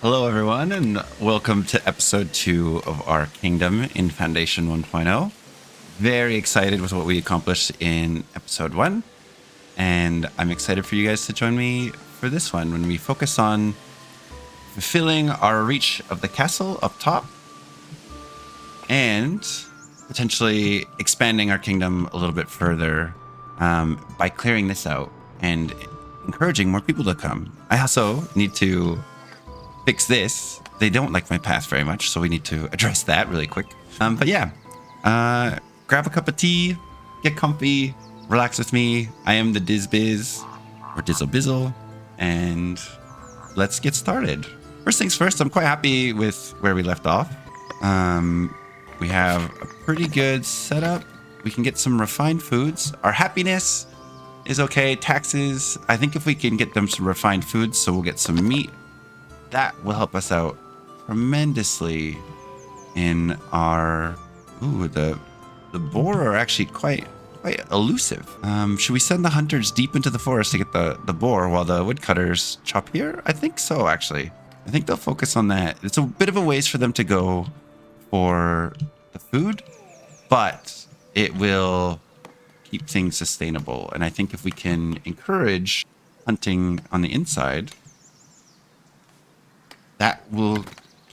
Hello, everyone, and welcome to episode 2 of our Kingdom in Foundation 1.0. Very excited with what we accomplished in episode 1, and I'm excited for you guys to join me for this one when we focus on fulfilling our reach of the castle up top and potentially expanding our kingdom a little bit further by clearing this out and encouraging more people to come. I also need to fix this. They don't like my path very much, so we need to address that really quick. But yeah, grab a cup of tea, get comfy, relax with me. I am the Dizbiz, or Dizzle Bizzle, and let's get started. First things first, I'm quite happy with where we left off. We have a pretty good setup. We can get some refined foods. Our happiness is okay. Taxes, I think if we can get them some refined foods, so we'll get some meat, that will help us out tremendously in our... Ooh, the boar are actually quite elusive. Should we send the hunters deep into the forest to get the boar while the woodcutters chop here? I think so, actually. I think they'll focus on that. It's a bit of a ways for them to go for the food, but it will keep things sustainable. And I think if we can encourage hunting on the inside, that will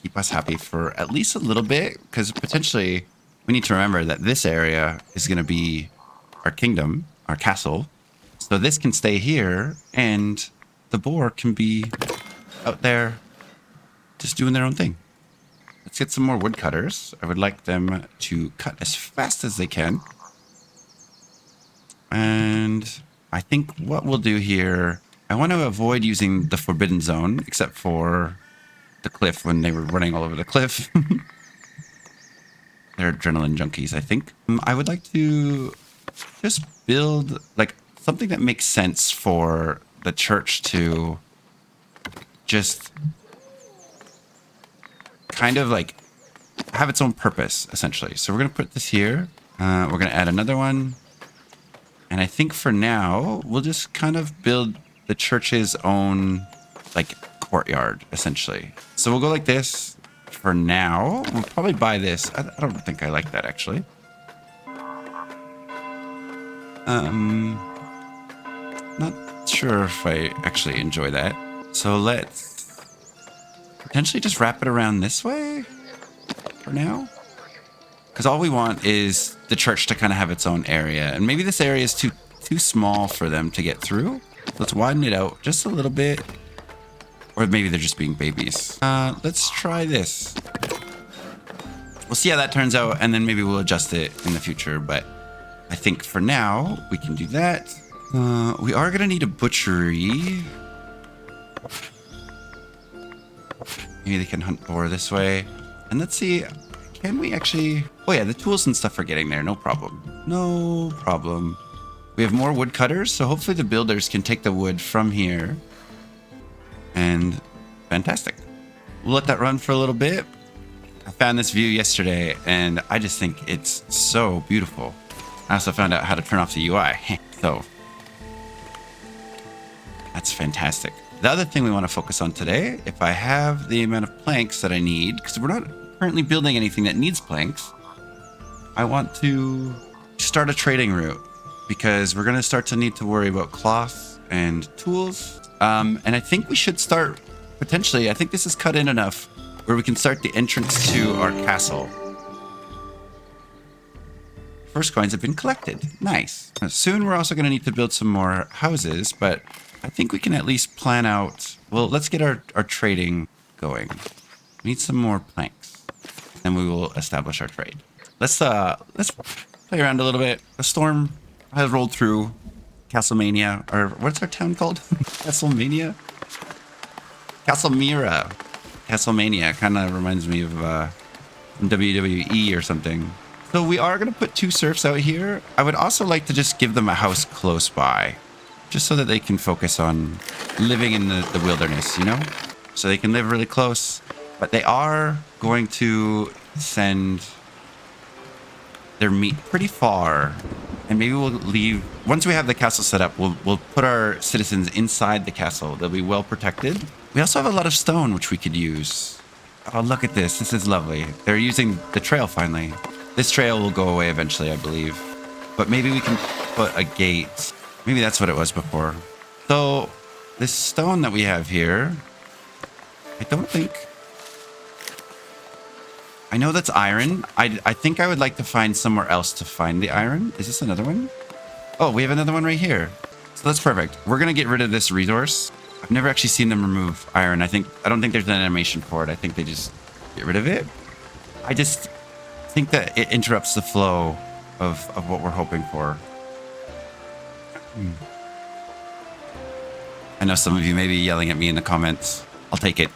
keep us happy for at least a little bit, because potentially we need to remember that this area is going to be our kingdom, our castle. So this can stay here and the boar can be out there just doing their own thing. Let's get some more woodcutters. I would like them to cut as fast as they can. And I think what we'll do here, I want to avoid using the forbidden zone, except for the cliff when they were running all over the cliff. They're adrenaline junkies, I think. I would like to just build like something that makes sense for the church to just kind of like have its own purpose, essentially. So we're going to put this here. We're going to add another one. And I think for now, we'll just kind of build the church's own like courtyard, essentially. So we'll go like this for now. We'll probably buy this. I don't think I like that, actually. Not sure if I actually enjoy that. So let's potentially just wrap it around this way for now. Because all we want is the church to kind of have its own area. And maybe this area is too small for them to get through. Let's widen it out just a little bit. Or maybe they're just being babies. Let's try this. We'll see how that turns out, and then maybe we'll adjust it in the future. But I think for now, we can do that. We are going to need a butchery. Maybe they can hunt boar this way. And let's see, can we actually... Oh yeah, the tools and stuff are getting there, no problem. No problem. We have more woodcutters, so hopefully the builders can take the wood from here. And fantastic. We'll let that run for a little bit. I found this view yesterday, and I just think it's so beautiful. I also found out how to turn off the UI. So that's fantastic. The other thing we want to focus on today, if I have the amount of planks that I need, because we're not currently building anything that needs planks, I want to start a trading route, because we're going to start to need to worry about cloth and tools. And I think we should start, potentially, I think this is cut in enough where we can start the entrance to our castle. First coins have been collected. Nice. Soon we're also going to need to build some more houses, but I think we can at least plan out... Well, let's get our trading going. We need some more planks. Then we will establish our trade. Let's play around a little bit. The storm has rolled through. Castlemania, or what's our town called? Castlemania? Castlemira. Castlemania kind of reminds me of WWE or something. So we are going to put 2 serfs out here. I would also like to just give them a house close by, just so that they can focus on living in the wilderness, you know? So they can live really close, but they are going to send their meat pretty far. And maybe we'll leave, once we have the castle set up, we'll put our citizens inside the castle. They'll be well protected. We also have a lot of stone, which we could use. Oh, look at this. This is lovely. They're using the trail finally. This trail will go away eventually, I believe. But maybe we can put a gate. Maybe that's what it was before. So this stone that we have here, I don't think... I know that's iron. I think I would like to find somewhere else to find the iron. Is this another one? Oh, we have another one right here. So that's perfect. We're going to get rid of this resource. I've never actually seen them remove iron. I don't think there's an animation for it. I think they just get rid of it. I just think that it interrupts the flow of what we're hoping for. I know some of you may be yelling at me in the comments. I'll take it.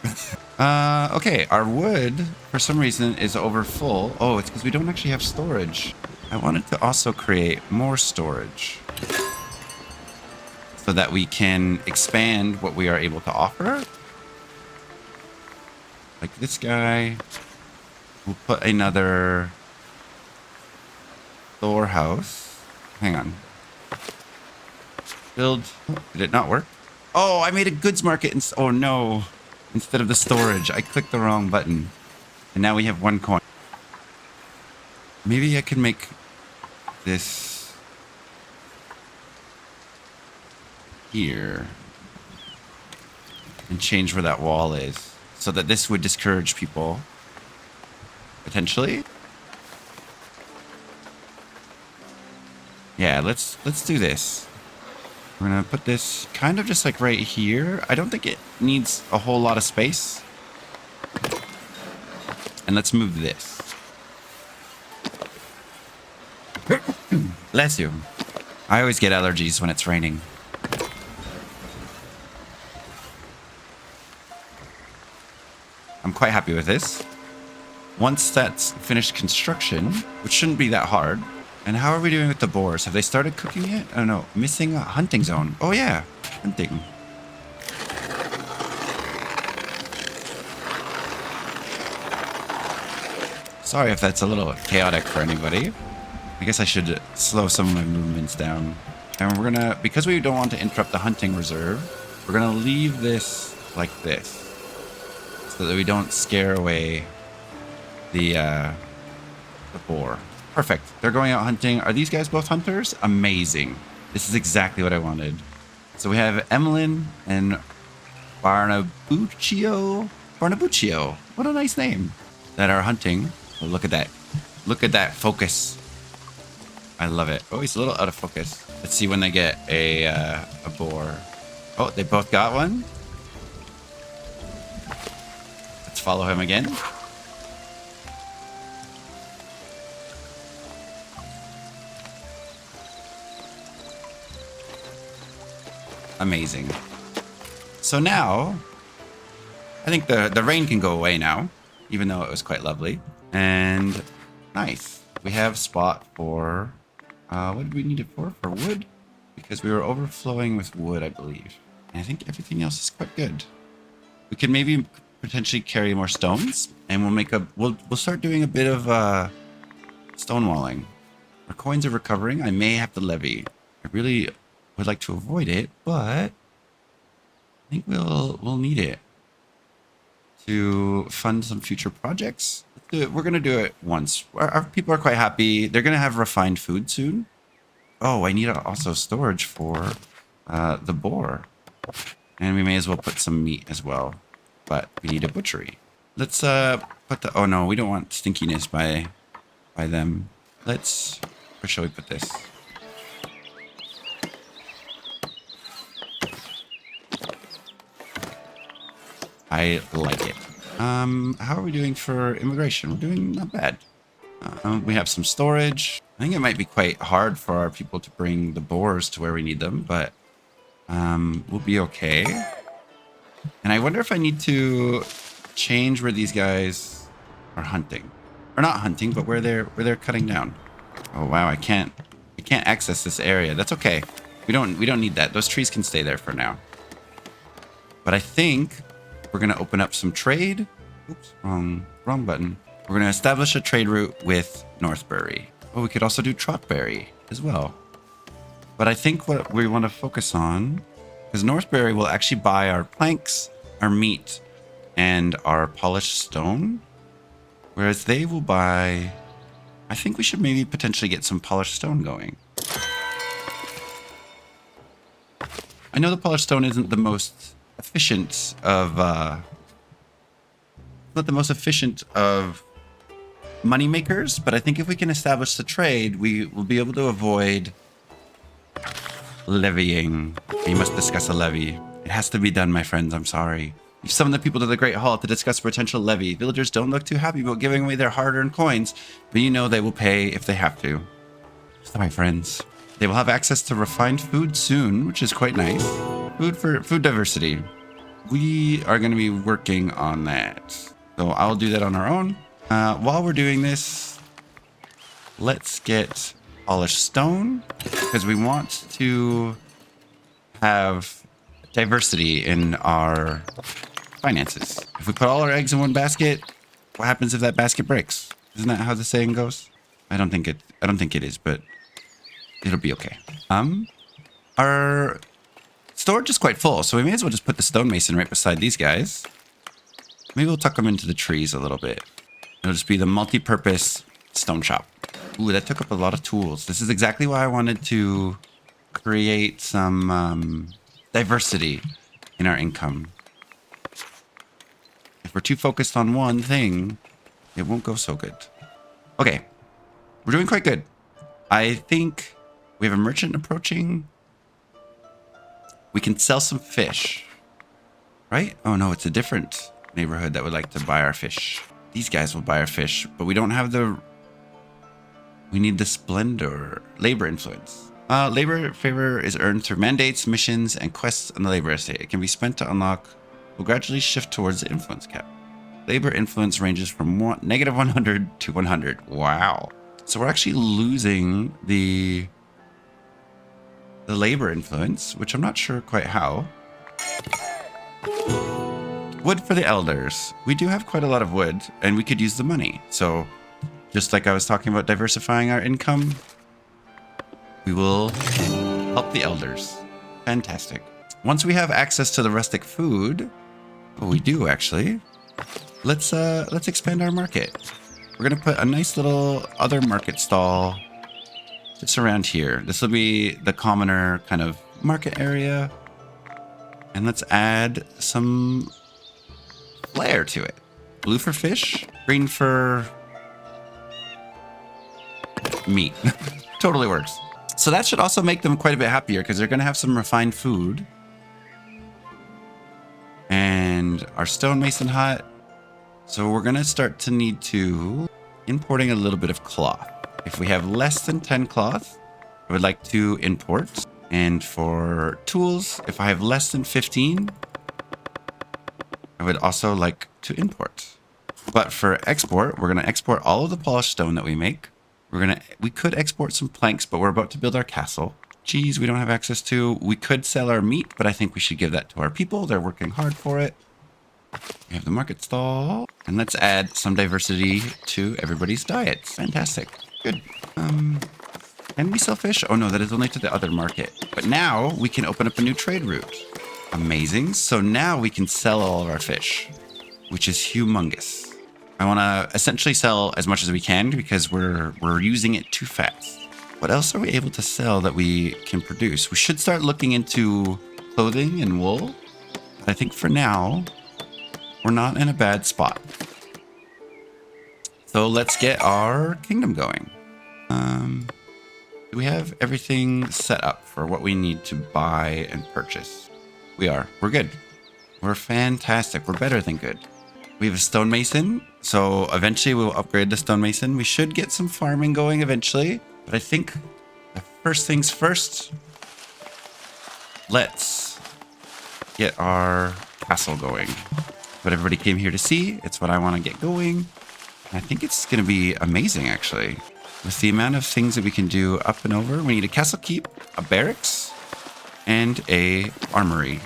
Okay, our wood, for some reason, is over full. Oh, it's because we don't actually have storage. I wanted to also create more storage so that we can expand what we are able to offer. Like this guy. We'll put another storehouse. Hang on. Build. Oh, did it not work? Oh, I made a goods market. Oh, no. Instead of the storage, I clicked the wrong button. And now we have 1 coin. Maybe I can make this here and change where that wall is so that this would discourage people potentially. Yeah, let's do this. We're gonna put this kind of just like right here. I don't think it needs a whole lot of space. And let's move this. Bless you. I always get allergies when it's raining. I'm quite happy with this. Once that's finished construction, which shouldn't be that hard. And how are we doing with the boars? Have they started cooking yet? Oh no, missing a hunting zone. Oh yeah, hunting. Sorry if that's a little chaotic for anybody. I guess I should slow some of my movements down. And we're gonna, because we don't want to interrupt the hunting reserve, we're gonna leave this like this, so that we don't scare away the boar. Perfect. They're going out hunting. Are these guys both hunters? Amazing. This is exactly what I wanted. So we have Emmeline and Barnabuccio. Barnabuccio. What a nice name. That are hunting. Oh, look at that. Look at that focus. I love it. Oh, he's a little out of focus. Let's see when they get a boar. Oh, they both got one. Let's follow him again. Amazing. So now, I think the rain can go away now, even though it was quite lovely. And nice. We have spot for, what did we need it for? For wood? Because we were overflowing with wood, I believe. And I think everything else is quite good. We could maybe potentially carry more stones, and we'll make we'll start doing a bit of stonewalling. Our coins are recovering. I may have to levy. I really would like to avoid it, but I think we'll need it to fund some future projects. Let's do it. We're gonna do it once. Our people are quite happy. They're gonna have refined food soon. Oh, I need also storage for the boar, and we may as well put some meat as well. But we need a butchery. Let's put the. Oh no, we don't want stinkiness by them. Let's. Where shall we put this? I like it. How are we doing for immigration? We're doing not bad. We have some storage. I think it might be quite hard for our people to bring the boars to where we need them, but we'll be okay. And I wonder if I need to change where these guys are hunting, or not hunting, but where they're cutting down. Oh wow, I can't access this area. That's okay. We don't need that. Those trees can stay there for now. But I think we're gonna open up some trade. Oops, wrong button. We're gonna establish a trade route with Northbury. Oh, we could also do Trotbury as well. But I think what we want to focus on, because Northbury will actually buy our planks, our meat and our polished stone, whereas they will buy... I think we should maybe potentially get some polished stone going. I know the polished stone isn't the most efficient of... not the most efficient of money makers, but I think if we can establish the trade, we will be able to avoid levying. We must discuss a levy. It has to be done, my friends. I'm sorry. You've summoned the people to the Great Hall to discuss a potential levy. Villagers don't look too happy about giving away their hard-earned coins, but you know they will pay if they have to. Sorry, friends. They will have access to refined food soon, which is quite nice. Food diversity. We are going to be working on that. So I'll do that on our own. While we're doing this, let's get polished stone, because we want to have diversity in our finances. If we put all our eggs in one basket, what happens if that basket breaks? Isn't that how the saying goes? I don't think it is, but it'll be okay. Our storage is quite full, so we may as well just put the stonemason right beside these guys. Maybe we'll tuck them into the trees a little bit. It'll just be the multi-purpose stone shop. Ooh, that took up a lot of tools. This is exactly why I wanted to create some diversity in our income. If we're too focused on one thing, it won't go so good. Okay, we're doing quite good. I think we have a merchant approaching. We can sell some fish, right? Oh no, it's a different neighborhood that would like to buy our fish. These guys will buy our fish, but we don't have the... We need the splendor, labor influence. Labor favor is earned through mandates, missions, and quests on the labor estate. It can be spent to unlock, will gradually shift towards the influence cap. Labor influence ranges from negative 100 to 100. Wow. So we're actually losing the labor influence, which I'm not sure quite how. Wood for the elders. We do have quite a lot of wood, and we could use the money. So just like I was talking about diversifying our income, we will help the elders. Fantastic. Once we have access to the rustic food, oh, we do actually. Let's expand our market. We're gonna put a nice little other market stall just around here. This will be the commoner kind of market area, and let's add some flair to it. Blue for fish, green for meat. Totally works. So that should also make them quite a bit happier, because they're going to have some refined food. And our stonemason hut. So we're going to start to need to importing a little bit of cloth. If we have less than 10 cloth, I would like to import. And for tools, if I have less than 15, I would also like to import. But for export, we're going to export all of the polished stone that we make. We could export some planks, but we're about to build our castle. Cheese we don't have access to. We could sell our meat, but I think we should give that to our people. They're working hard for it. We have the market stall. And let's add some diversity to everybody's diets. Fantastic. Good. Can we sell fish? Oh no, that is only to the other market. But now we can open up a new trade route. Amazing. So now we can sell all of our fish, which is humongous. I want to essentially sell as much as we can, because we're using it too fast. What else are we able to sell that we can produce? We should start looking into clothing and wool. But I think for now, we're not in a bad spot. So let's get our kingdom going. Do we have everything set up for what we need to buy and purchase? We are. We're good. We're fantastic. We're better than good. We have a stonemason, so eventually we'll upgrade the stonemason. We should get some farming going eventually, but I think the first things first, let's get our castle going. What everybody came here to see. It's what I want to get going. And I think it's going to be amazing, actually. With the amount of things that we can do up and over, we need a castle keep, a barracks, and a armory.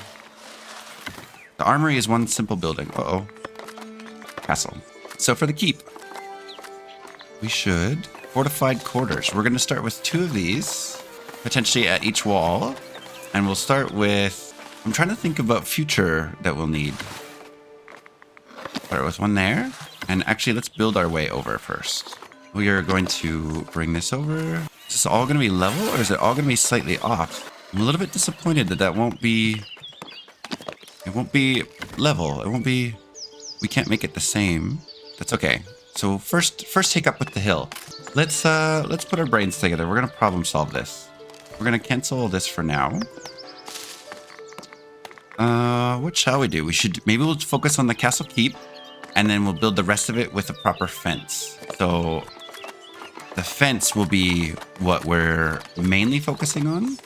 The armory is one simple building. Uh-oh. Castle. So for the keep, we should fortified quarters. We're going to start with 2 of these, potentially at each wall. And we'll start with, I'm trying to think about future that we'll need. Start with one there. And actually, let's build our way over first. We are going to bring this over. Is this all going to be level or is it all going to be slightly off? I'm a little bit disappointed that won't be... It won't be level. It won't be... We can't make it the same. That's okay. So first take up with the hill. Let's put our brains together. We're going to problem solve this. We're going to cancel this for now. What shall we do? Maybe we'll focus on the castle keep. And then we'll build the rest of it with a proper fence. So the fence will be what we're mainly focusing on.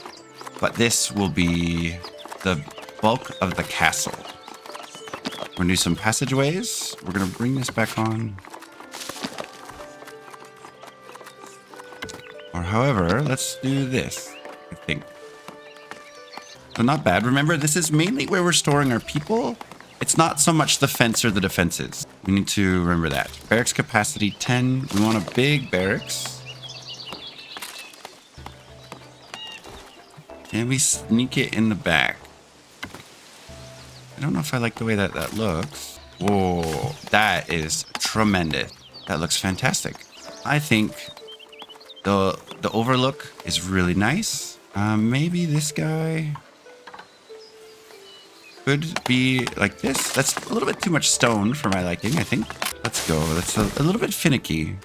But this will be the bulk of the castle. We're going to do some passageways. We're going to bring this back on. Or however, let's do this, I think. So not bad. Remember, this is mainly where we're storing our people. It's not so much the fence or the defenses. We need to remember that. Barracks capacity 10. We want a big barracks. Can we sneak it in the back? I don't know if I like the way that looks. Whoa, that is tremendous. That looks fantastic. I think the overlook is really nice. Maybe this guy... could be like this. That's a little bit too much stone for my liking, I think. Let's go. That's a little bit finicky.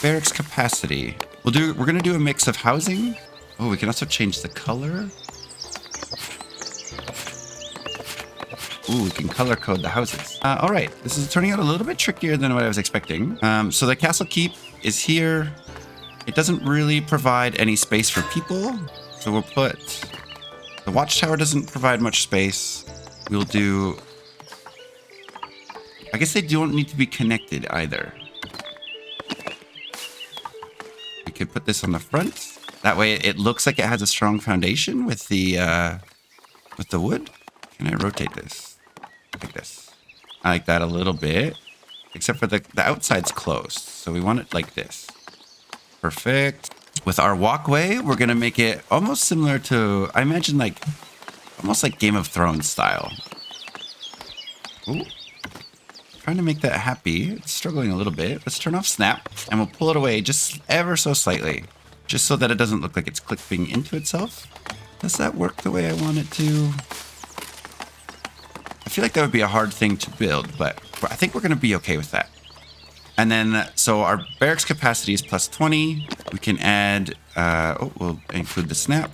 Barracks capacity. We're going to do a mix of housing. Oh, we can also change the color. Ooh, we can color code the houses. All right. This is turning out a little bit trickier than what I was expecting. So the castle keep is here. It doesn't really provide any space for people. So we'll put... The watchtower doesn't provide much space. We'll do... I guess they don't need to be connected either. We could put this on the front. That way it looks like it has a strong foundation with the wood. Can I rotate this? Like this. I like that a little bit. Except for the outside's closed. So we want it like this. Perfect. With our walkway, we're going to make it almost similar to... I imagine like... almost like Game of Thrones style. Ooh. Trying to make that happy. It's struggling a little bit. Let's turn off snap and we'll pull it away just ever so slightly. Just so that it doesn't look like it's clipping into itself. Does that work the way I want it to? I feel like that would be a hard thing to build, but I think we're going to be okay with that. And then, so our barracks capacity is plus 20. We can add, we'll include the snap.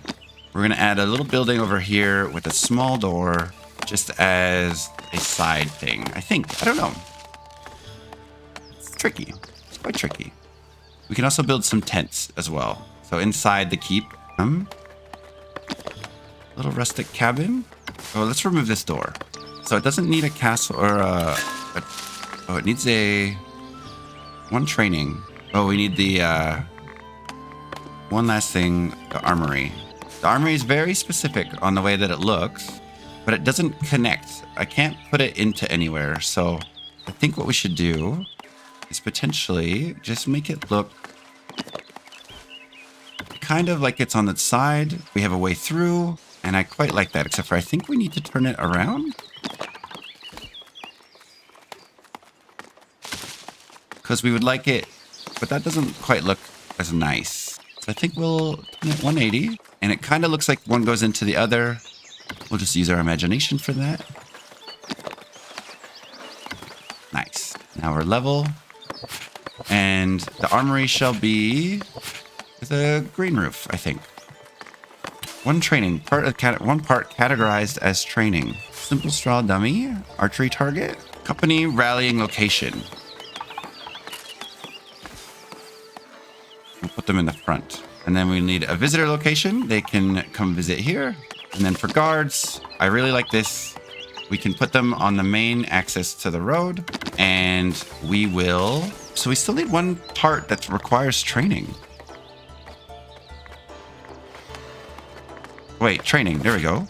We're going to add a little building over here with a small door just as a side thing, I think. I don't know. It's tricky. It's quite tricky. We can also build some tents as well. So inside the keep, little rustic cabin. Oh, let's remove this door. So it doesn't need a castle or it needs one training. Oh, we need the, one last thing, the armory. The armory is very specific on the way that it looks, but it doesn't connect. I can't put it into anywhere. So I think what we should do is potentially just make it look kind of like it's on the side. We have a way through, and I quite like that, except for I think we need to turn it around. Because we would like it, but that doesn't quite look as nice. So I think we'll turn it 180, and it kind of looks like one goes into the other. We'll just use our imagination for that. Nice. Now we're level. And the armory shall be with a green roof, I think. One training, one part categorized as training. Simple straw dummy, archery target, company rallying location. We'll put them in the front. And then we need a visitor location. They can come visit here. And then for guards, I really like this. We can put them on the main access to the road. And we will... So we still need one part that requires training. Wait, training. There we go.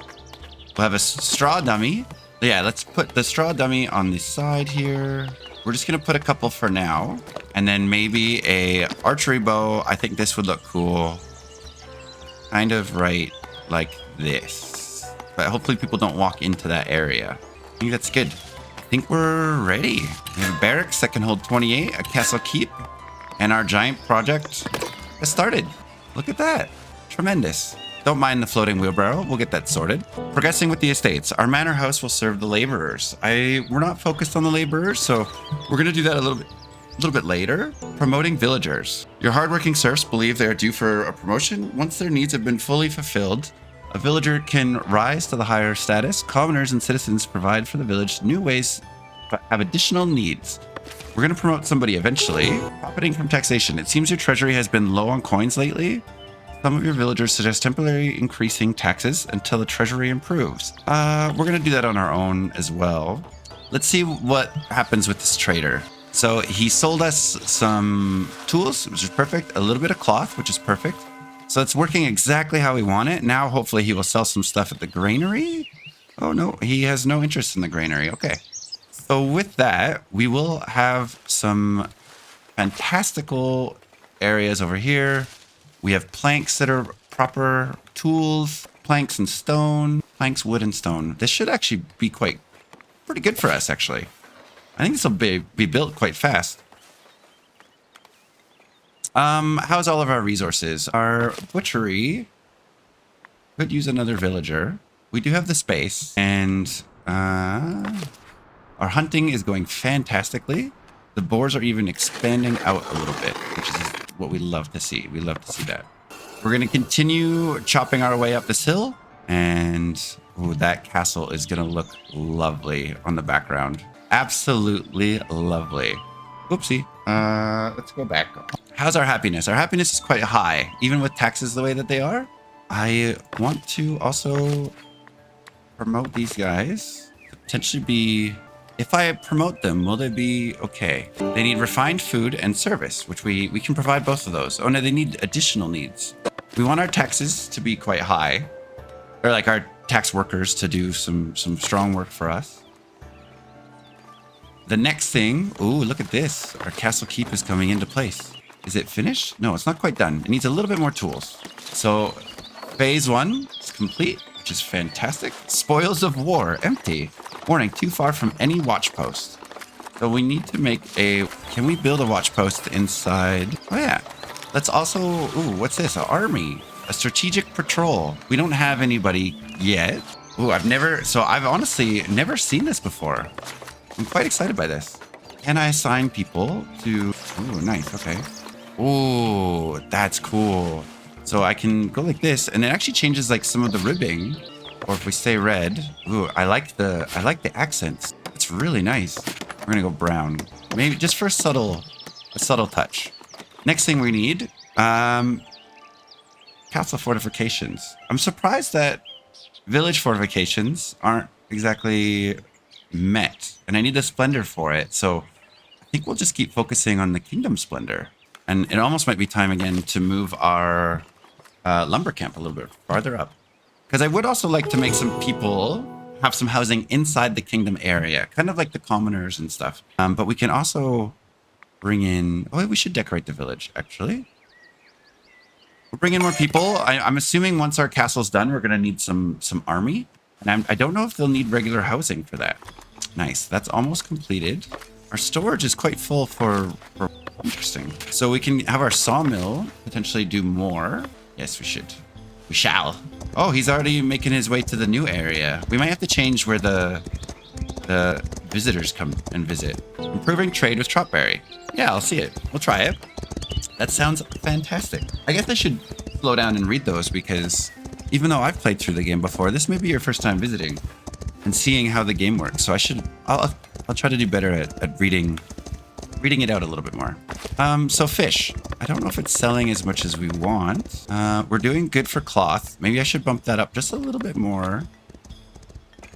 We'll have a straw dummy. Yeah, let's put the straw dummy on the side here. We're just going to put a couple for now. And then maybe a archery bow. I think this would look cool. Kind of right like this. But hopefully people don't walk into that area. I think that's good. I think we're ready. We have a barracks that can hold 28, a castle keep, and our giant project has started. Look at that. Tremendous. Don't mind the floating wheelbarrow. We'll get that sorted. Progressing with the estates. Our manor house will serve the laborers. We're not focused on the laborers, so we're going to do that a little bit later. Promoting villagers. Your hardworking serfs believe they are due for a promotion. Once their needs have been fully fulfilled, a villager can rise to the higher status. Commoners and citizens provide for the village new ways to have additional needs. We're going to promote somebody eventually. Profiting from taxation. It seems your treasury has been low on coins lately. Some of your villagers suggest temporarily increasing taxes until the treasury improves. We're going to do that on our own as well. Let's see what happens with this trader. So he sold us some tools, which is perfect. A little bit of cloth, which is perfect. So it's working exactly how we want it. Now, hopefully he will sell some stuff at the granary. Oh, no, he has no interest in the granary. Okay. So with that, we will have some fantastical areas over here. We have planks that are proper tools, planks and stone, planks, wood and stone. This should actually be pretty good for us, actually. I think this will be built quite fast. How's all of our resources? Our butchery could use another villager. We do have the space, and our hunting is going fantastically. The boars are even expanding out a little bit, which is what we love to see. We love to see that. We're going to continue chopping our way up this hill, and that castle is going to look lovely on the background. Absolutely lovely. Oopsie. Let's go back. How's our happiness? Our happiness is quite high, even with taxes the way that they are. I want to also promote these guys. Potentially be... If I promote them, will they be okay? They need refined food and service, which we can provide both of those. Oh no, they need additional needs. We want our taxes to be quite high, or like our tax workers to do some strong work for us. The next thing, ooh, look at this. Our castle keep is coming into place. Is it finished? No, it's not quite done. It needs a little bit more tools. So phase 1 is complete, which is fantastic. Spoils of war, empty. Warning, too far from any watch post. So we need to make can we build a watch post inside? Oh yeah. Let's also, ooh, what's this? An army, a strategic patrol. We don't have anybody yet. Ooh, I've honestly never seen this before. I'm quite excited by this. Can I assign people to, ooh, nice, okay. Ooh, that's cool. So I can go like this, and it actually changes like some of the ribbing. Or if we stay red, ooh, I like the accents. It's really nice. We're gonna go brown, maybe just for a subtle touch. Next thing we need, castle fortifications. I'm surprised that village fortifications aren't exactly met, and I need the splendor for it. So I think we'll just keep focusing on the kingdom splendor, and it almost might be time again to move our lumber camp a little bit farther up. Because I would also like to make some people have some housing inside the kingdom area, kind of like the commoners and stuff. But we can also bring in... Oh, we should decorate the village, actually. We'll bring in more people. I'm assuming once our castle's done, we're going to need some army. And I don't know if they'll need regular housing for that. Nice. That's almost completed. Our storage is quite full for... Interesting. So we can have our sawmill potentially do more. Yes, we should. We shall. Oh, he's already making his way to the new area. We might have to change where the visitors come and visit. Improving trade with Trotberry. Yeah, I'll see it. We'll try it. That sounds fantastic. I guess I should slow down and read those because even though I've played through the game before, this may be your first time visiting and seeing how the game works. So I'll try to do better at reading it out a little bit more. So fish. I don't know if it's selling as much as we want. We're doing good for cloth. Maybe I should bump that up just a little bit more.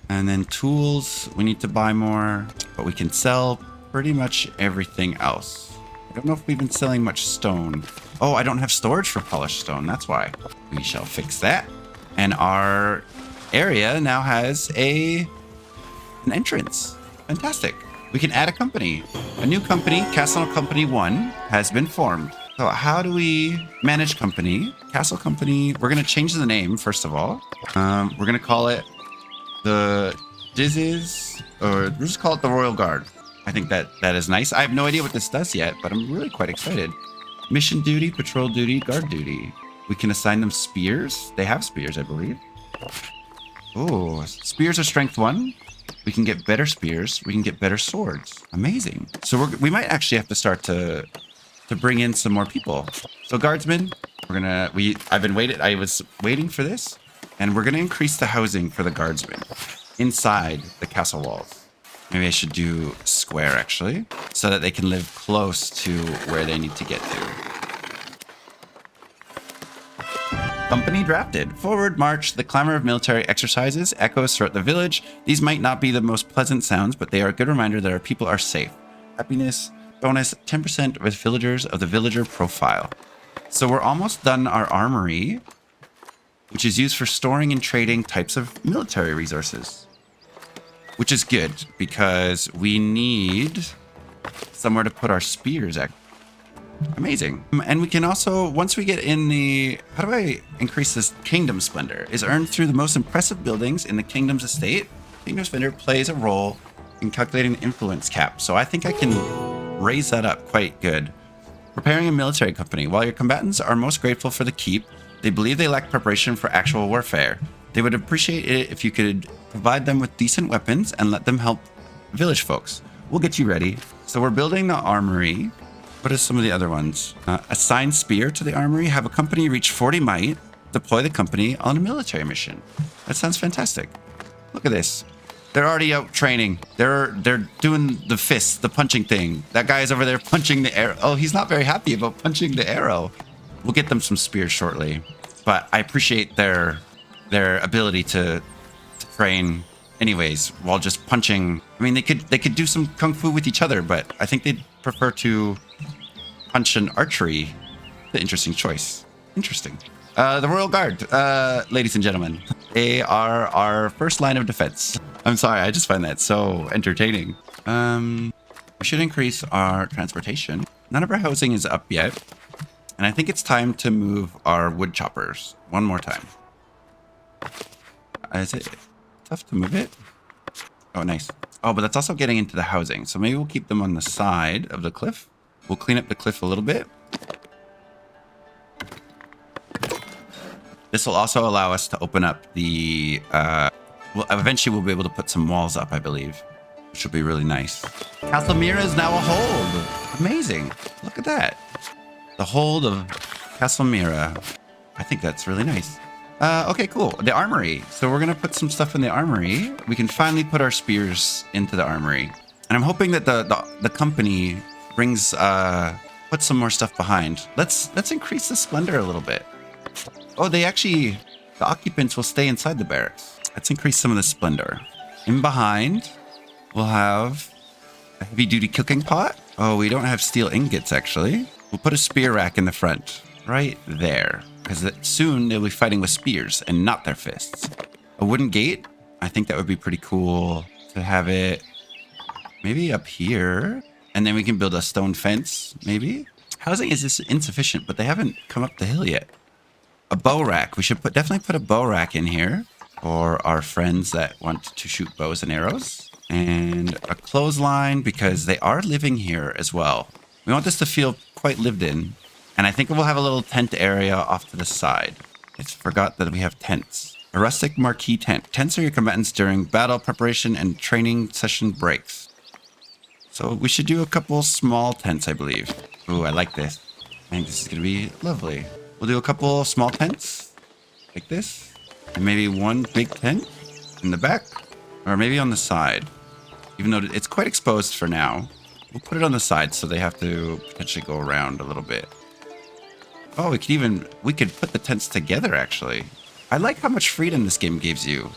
And then tools, we need to buy more, but we can sell pretty much everything else. I don't know if we've been selling much stone. Oh, I don't have storage for polished stone. That's why. We shall fix that. And our area now has an entrance. Fantastic. We can add a company. A new company, Castle Company 1, has been formed. So how do we manage company? Castle Company, we're going to change the name, first of all. We're going to call it the Jizzes, or we'll just call it the Royal Guard. I think that is nice. I have no idea what this does yet, but I'm really quite excited. Mission duty, patrol duty, guard duty. We can assign them spears. They have spears, I believe. Oh, spears are strength 1. We can get better spears. We can get better swords. Amazing. So we might actually have to start to bring in some more people. So guardsmen, I was waiting for this, and we're gonna increase the housing for the guardsmen inside the castle walls. Maybe I should do square actually, so that they can live close to where they need to get to. Company drafted. Forward march. The clamor of military exercises echoes throughout the village. These might not be the most pleasant sounds, but they are a good reminder that our people are safe. Happiness bonus 10% with villagers of the villager profile. So we're almost done our armory, which is used for storing and trading types of military resources, which is good because we need somewhere to put our spears. Amazing. And we can also, once we get in the, how do I increase this? Kingdom Splendor is earned through the most impressive buildings in the kingdom's estate. Kingdom Splendor plays a role in calculating the influence cap. So I think I can raise that up quite good. Preparing a military company. While your combatants are most grateful for the keep, they believe they lack preparation for actual warfare. They would appreciate it if you could provide them with decent weapons and let them help village folks. We'll get you ready. So we're building the armory. What are some of the other ones? Assign spear to the armory. Have a company reach 40 might. Deploy the company on a military mission. That sounds fantastic. Look at this. They're already out training. They're doing the fists, the punching thing. That guy is over there punching the arrow. Oh, he's not very happy about punching the arrow. We'll get them some spears shortly. But I appreciate their ability to train anyways while just punching. I mean, they could do some kung fu with each other, but I think they'd prefer to punch and archery. The interesting choice. Interesting. The Royal Guard, ladies and gentlemen, they are our first line of defense. I'm sorry, I just find that so entertaining. We should increase our transportation. None of our housing is up yet. And I think it's time to move our wood choppers one more time. Is it tough to move it? Oh, nice. Oh, but that's also getting into the housing. So maybe we'll keep them on the side of the cliff. We'll clean up the cliff a little bit. This will also allow us to open up the... well, eventually we'll be able to put some walls up, I believe, which will be really nice. Castle Mira is now a hold. Amazing. Look at that. The hold of Castle Mira. I think that's really nice. Okay, cool. The armory. So we're going to put some stuff in the armory. We can finally put our spears into the armory. And I'm hoping that the company brings... put some more stuff behind. Let's increase the splendor a little bit. Oh, the occupants will stay inside the barracks. Let's increase some of the splendor. In behind, we'll have a heavy-duty cooking pot. Oh, we don't have steel ingots, actually. We'll put a spear rack in the front, right there. Because soon they'll be fighting with spears and not their fists. A wooden gate. I think that would be pretty cool to have it maybe up here. And then we can build a stone fence, maybe. Housing is just insufficient, but they haven't come up the hill yet. A bow rack. We should definitely put a bow rack in here for our friends that want to shoot bows and arrows. And a clothesline because they are living here as well. We want this to feel quite lived in. And I think we'll have a little tent area off to the side. I forgot that we have tents. A rustic marquee tent. Tents are your combatants during battle preparation and training session breaks. So we should do a couple small tents, I believe. Ooh, I like this. I think this is going to be lovely. We'll do a couple small tents like this. And maybe one big tent in the back. Or maybe on the side. Even though it's quite exposed for now. We'll put it on the side so they have to potentially go around a little bit. Oh, we could put the tents together, actually. I like how much freedom this game gives you.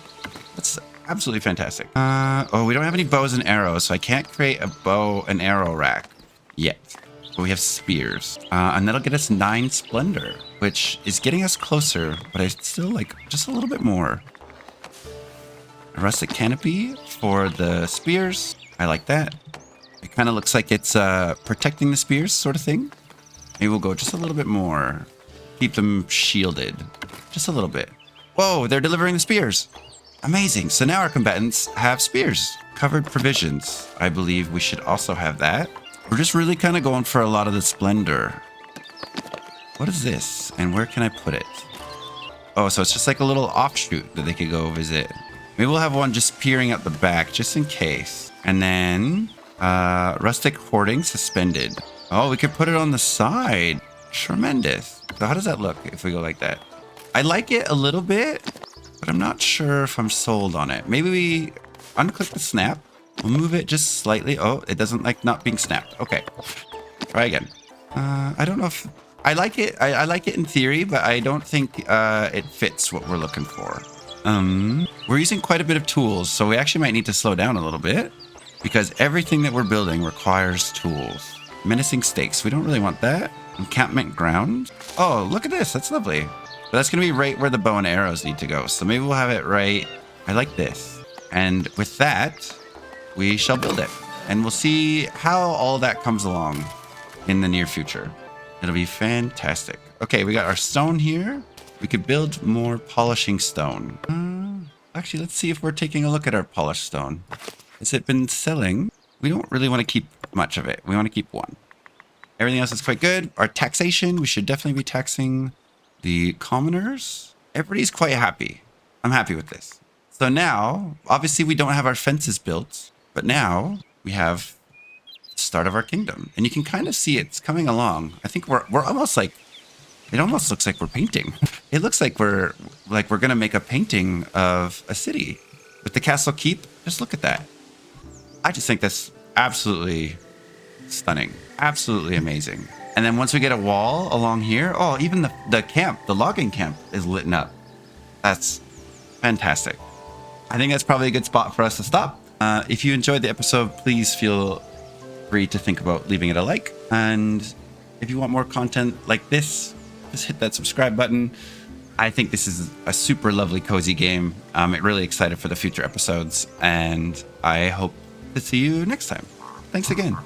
That's absolutely fantastic. Oh, we don't have any bows and arrows, so I can't create a bow and arrow rack yet. But we have spears. And that'll get us 9 splendor, which is getting us closer, but I still like just a little bit more. A rustic canopy for the spears. I like that. It kind of looks like it's protecting the spears sort of thing. Maybe we'll go just a little bit more. Keep them shielded. Just a little bit. Whoa, they're delivering the spears. Amazing. So now our combatants have spears, covered provisions. I believe we should also have that. We're just really kind of going for a lot of the splendor. What is this? And where can I put it? Oh, so it's just like a little offshoot that they could go visit. Maybe we'll have one just peering at the back just in case. And then rustic hoarding suspended. Oh, we could put it on the side. Tremendous. So how does that look if we go like that? I like it a little bit, but I'm not sure if I'm sold on it. Maybe we unclick the snap. We'll move it just slightly. Oh, it doesn't like not being snapped. Okay. Try again. I don't know if I like it. I like it in theory, but I don't think it fits what we're looking for. We're using quite a bit of tools, so we actually might need to slow down a little bit because everything that we're building requires tools. Menacing stakes. We don't really want that. Encampment ground. Oh, look at this. That's lovely. But that's going to be right where the bow and arrows need to go. So maybe we'll have it right. I like this. And with that, we shall build it. And we'll see how all that comes along in the near future. It'll be fantastic. Okay, we got our stone here. We could build more polishing stone. Actually, let's see if we're taking a look at our polished stone. Has it been selling? We don't really want to keep much of it. We want to keep one. Everything else is quite good. Our taxation, we should definitely be taxing the commoners. Everybody's quite happy. I'm happy with this. So now, obviously we don't have our fences built, but now we have the start of our kingdom. And you can kind of see it's coming along. I think we're almost like, it almost looks like we're painting. It looks like we're going to make a painting of a city with the castle keep. Just look at that. I just think that's absolutely stunning. Absolutely amazing. And then once we get a wall along here, oh, even the camp, the logging camp is lit up. That's fantastic. I think that's probably a good spot for us to stop. If you enjoyed the episode, please feel free to think about leaving it a like. And if you want more content like this, just hit that subscribe button. I think this is a super lovely, cozy game. I'm really excited for the future episodes, and I hope to see you next time. Thanks again.